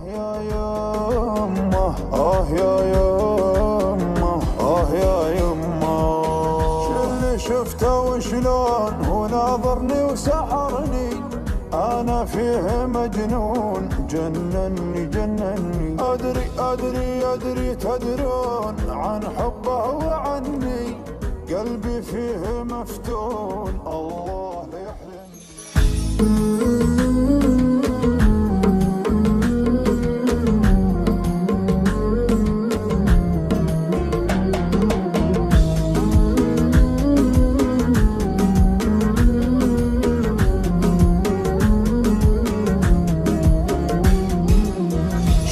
يا يمه يا يمه يا يمه، شلي شفته وشلون هو ناظرني وسحرني، أنا فيه مجنون جنني جنني. أدري تدرون عن حبه وعني، قلبي فيه مفتون الله لا يحرمني.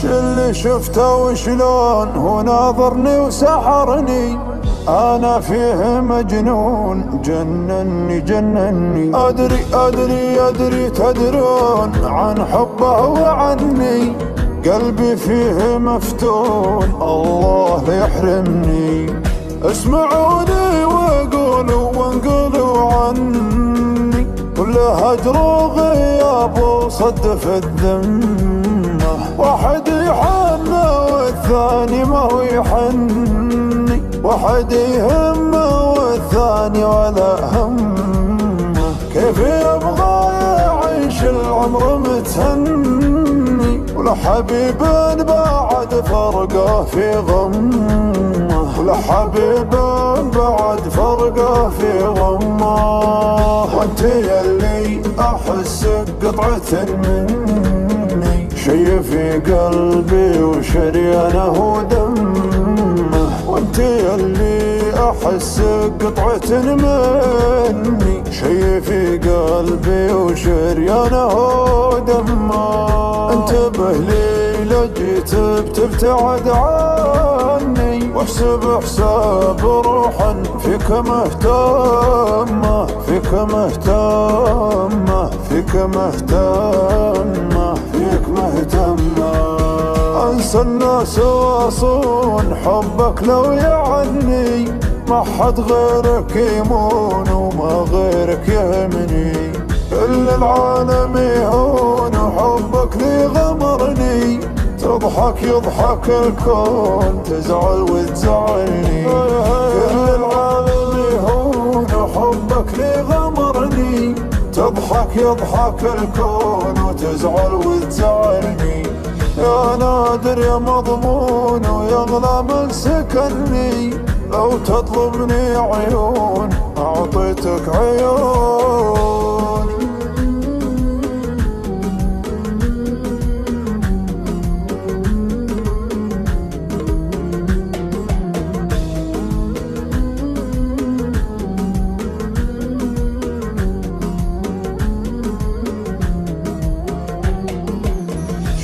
شلي شفته وشلون هو ناظرني وسحرني، أنا فيه مجنون جنني جنني. أدري تدرون عن حبه وعني، قلبي فيه مفتون الله لا يحرمني. اسمعوني وانقلوا عني، كل هجر وغياب وصدف الذمة، واحد يحنى والثاني ما هو يحني، واحد يهمه والثاني ولا همه. كيف يبغى يعيش العمر متهني، ولا حبيب بعد فرقه في غمه، ولا حبيب بعد فرقه في غمه. وانت يلي احسك قطعة مني، شي في قلبي وشريانه دمه، وانت يلي احسك قطعة مني، شي في قلبي وشريانه دمه. انتبه لي لجيت بتبتعد عني، واحسب حساب روحا فيك مهتمه، فيك مهتمه، فيك مهتمه، فيك مهتمه. انسى الناس واصون حبك لو يعني، ما حد غيرك يمون وما غيرك يهمني، كل العالم يهون وحبك لي غمرني. تضحك يضحك الكون، تزعل وتزعلني، كل العالم يهون وحبك لي غمرني. تضحك يضحك الكون وتزعل وتزعلني. يا نادر يا مضمون ويغلى من سكني، لو تطلبني عيون أعطيتك عيون.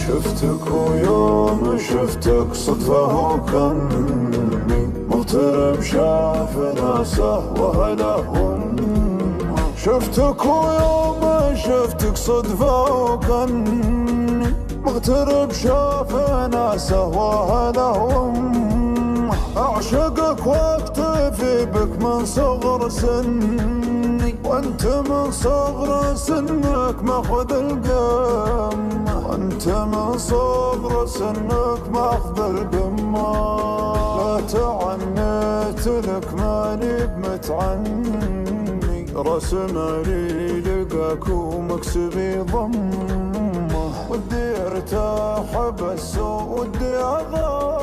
شفتك ويوم شفتك صدفة وكني، مغترب شاف ناسه وهلهم. شفتك ويوم شفتك صدفة وكني، مغترب شاف ناسه وهلهم. أعشقك واكتفي بك من صغر سني، وانت من صغر سنك ماخذ القمة، وانت من صغر سنك ماخذ القمة. لا تعنيت لك ماني بمتعني، رسم لي لقاك ومكسبي ضمه. ودي ارتاح بس ودي اغار